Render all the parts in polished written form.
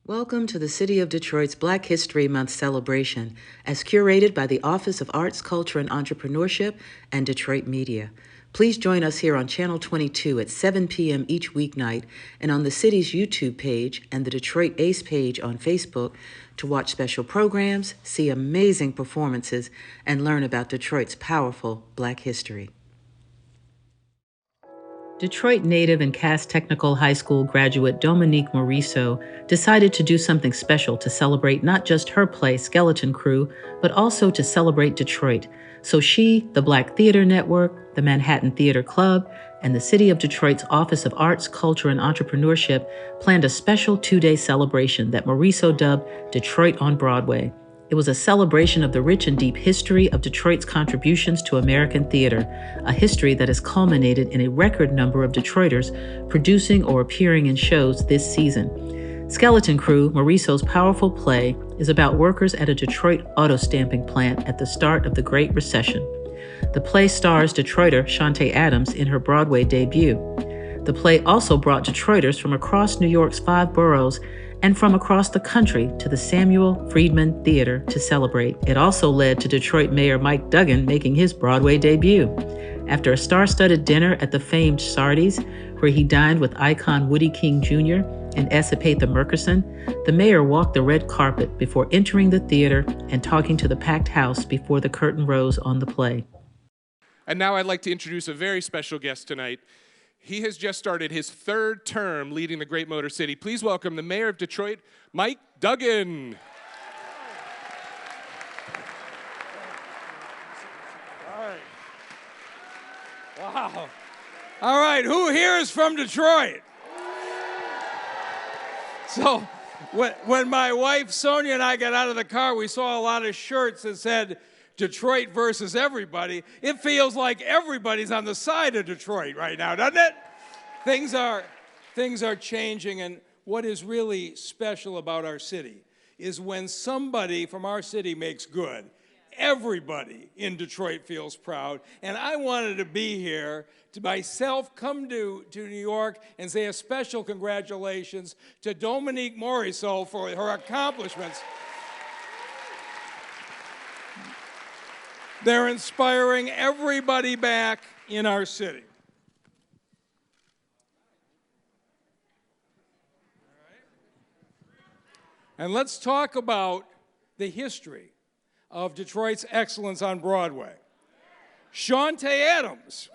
Welcome to the City of Detroit's Black History Month celebration, as curated by the Office of Arts, Culture, and Entrepreneurship and Detroit Media. Please join us here on Channel 22 at 7 p.m. each weeknight and on the city's YouTube page and the Detroit Ace page on Facebook to watch special programs, see amazing performances, and learn about Detroit's powerful Black history. Detroit native and Cass Technical High School graduate Dominique Morisseau decided to do something special to celebrate not just her play, Skeleton Crew, but also to celebrate Detroit. So she, the Black Theater Network, the Manhattan Theater Club, and the City of Detroit's Office of Arts, Culture, and Entrepreneurship planned a special two-day celebration that Morisseau dubbed Detroit on Broadway. It was a celebration of the rich and deep history of Detroit's contributions to American theater, a history that has culminated in a record number of Detroiters producing or appearing in shows this season. Skeleton Crew, Morisseau's powerful play, is about workers at a Detroit auto stamping plant at the start of the Great Recession. The play stars Detroiter Chanté Adams in her Broadway debut. The play also brought Detroiters from across New York's 5 boroughs and from across the country to the Samuel Friedman Theatre to celebrate. It also led to Detroit Mayor Mike Duggan making his Broadway debut. After a star-studded dinner at the famed Sardi's, where he dined with icon Woody King Jr. and Esapatha Murkison, the mayor walked the red carpet before entering the theater and talking to the packed house before the curtain rose on the play. And now I'd like to introduce a very special guest tonight. He has just started his 3rd term leading the great Motor City. Please welcome the mayor of Detroit, Mike Duggan. All right. Wow. All right, who here is from Detroit? So when my wife Sonia and I got out of the car, we saw a lot of shirts that said Detroit versus everybody. It feels like everybody's on the side of Detroit right now, doesn't it? Things are changing, and what is really special about our city is when somebody from our city makes good, everybody in Detroit feels proud. And I wanted to be here to myself come to New York and say a special congratulations to Dominique Morisseau for her accomplishments. They're inspiring everybody back in our city. And let's talk about the history of Detroit's excellence on Broadway. Chanté Adams.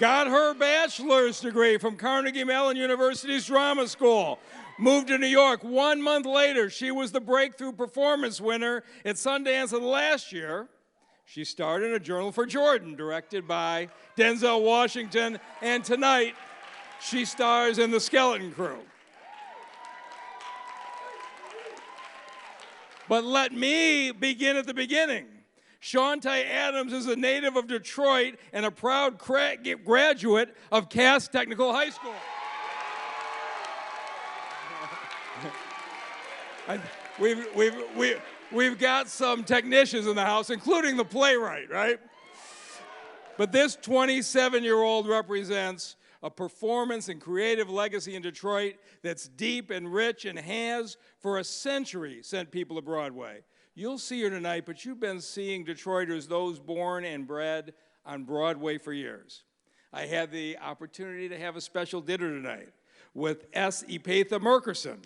Got her bachelor's degree from Carnegie Mellon University's Drama School. Moved to New York. 1 month later, she was the breakthrough performance winner at Sundance, and last year, she starred in A Journal for Jordan, directed by Denzel Washington, and tonight, she stars in The Skeleton Crew. But let me begin at the beginning. Chanté Adams is a native of Detroit and a proud graduate of Cass Technical High School. We've got some technicians in the house, including the playwright, right? But this 27-year-old represents a performance and creative legacy in Detroit that's deep and rich and has, for a century, sent people to Broadway. You'll see her tonight, but you've been seeing Detroiters, those born and bred on Broadway for years. I had the opportunity to have a special dinner tonight with Esapatha Murkison.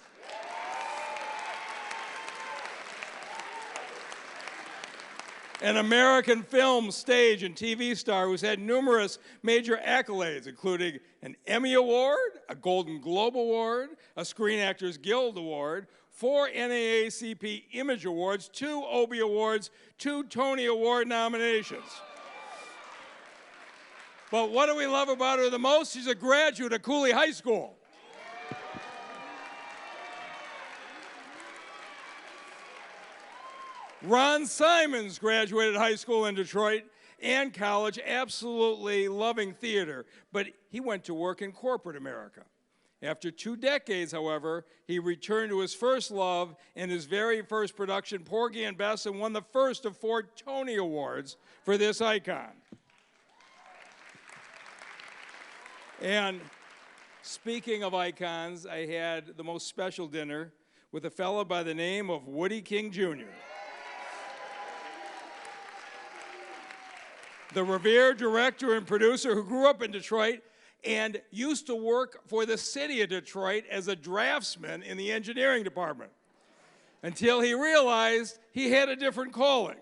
An American film, stage, and TV star who's had numerous major accolades, including an Emmy Award, a Golden Globe Award, a Screen Actors Guild Award, 4 NAACP Image Awards, 2 Obie Awards, 2 Tony Award nominations. But what do we love about her the most? She's a graduate of Cooley High School. Ron Simons graduated high school in Detroit and college, absolutely loving theater, but he went to work in corporate America. After 2 decades, however, he returned to his first love in his very first production, Porgy and Bess, and won the first of 4 Tony Awards for this icon. And speaking of icons, I had the most special dinner with a fellow by the name of Woody King Jr. The revered director and producer who grew up in Detroit and used to work for the city of Detroit as a draftsman in the engineering department until he realized he had a different calling.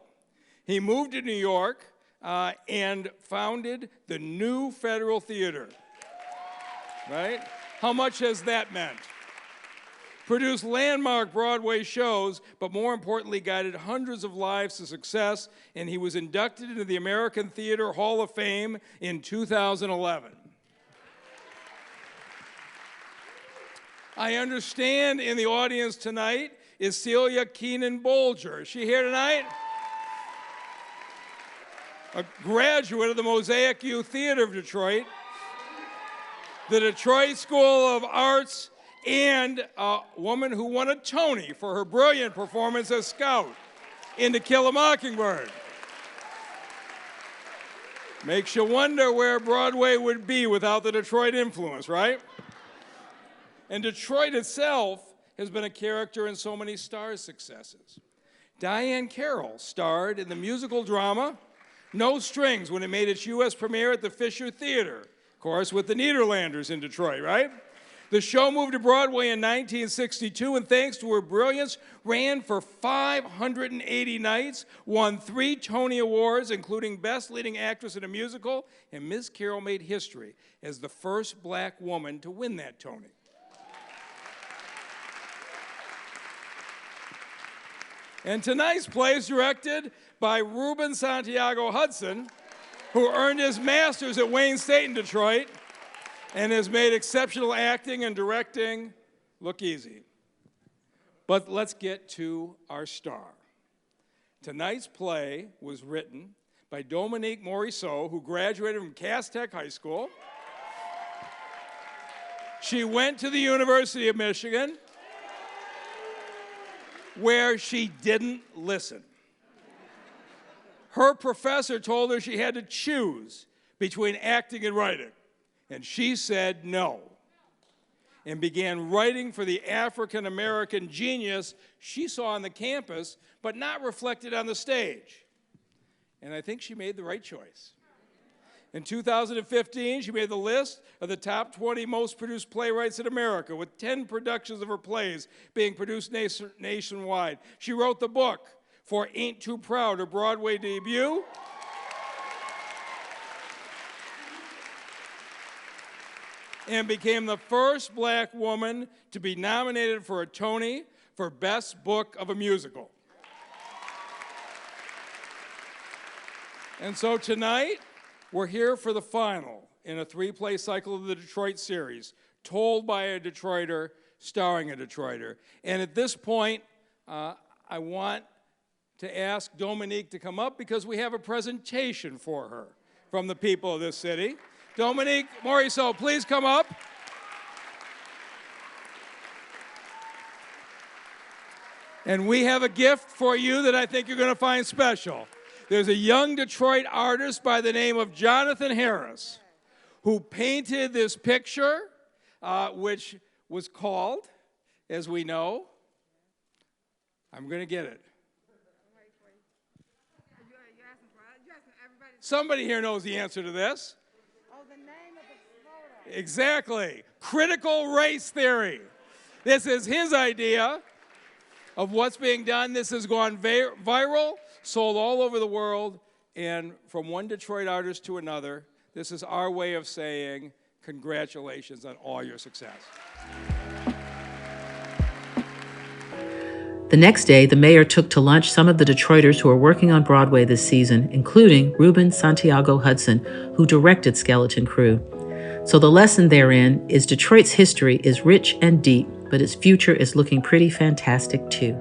He moved to New York and founded the New Federal Theater, right? How much has that meant? Produced landmark Broadway shows, but more importantly, guided hundreds of lives to success, and he was inducted into the American Theater Hall of Fame in 2011. I understand in the audience tonight is Celia Keenan Bolger. Is she here tonight? A graduate of the Mosaic Youth Theater of Detroit, the Detroit School of Arts, and a woman who won a Tony for her brilliant performance as Scout in To Kill a Mockingbird. Makes you wonder where Broadway would be without the Detroit influence, right? And Detroit itself has been a character in so many stars' successes. Diane Carroll starred in the musical drama No Strings when it made its U.S. premiere at the Fisher Theater, of course, with the Nederlanders in Detroit, right? The show moved to Broadway in 1962, and thanks to her brilliance, ran for 580 nights, won 3 Tony Awards, including Best Leading Actress in a Musical, and Ms. Carroll made history as the first black woman to win that Tony. And tonight's play is directed by Ruben Santiago Hudson, who earned his master's at Wayne State in Detroit and has made exceptional acting and directing look easy. But let's get to our star. Tonight's play was written by Dominique Morisseau, who graduated from Cass Tech High School. She went to the University of Michigan, where she didn't listen. Her professor told her she had to choose between acting and writing, and she said no, and began writing for the African-American genius she saw on the campus, but not reflected on the stage. And I think she made the right choice. In 2015, she made the list of the top 20 most produced playwrights in America, with 10 productions of her plays being produced nationwide. She wrote the book for Ain't Too Proud, her Broadway debut. And became the first black woman to be nominated for a Tony for Best Book of a Musical. And so tonight, we're here for the final in a 3-play cycle of the Detroit series, told by a Detroiter, starring a Detroiter. And at this point, I want to ask Dominique to come up because we have a presentation for her from the people of this city. Dominique Morisseau, please come up. And we have a gift for you that I think you're going to find special. There's a young Detroit artist by the name of Jonathan Harris who painted this picture, which was called, as we know, I'm going to get it. Somebody here knows the answer to this. Oh, the name of the photo. Exactly. Critical race theory. This is his idea of what's being done. This has gone viral, sold all over the world, and from one Detroit artist to another, this is our way of saying congratulations on all your success. The next day, the mayor took to lunch some of the Detroiters who are working on Broadway this season, including Ruben Santiago Hudson, who directed Skeleton Crew. So the lesson therein is Detroit's history is rich and deep, but its future is looking pretty fantastic too.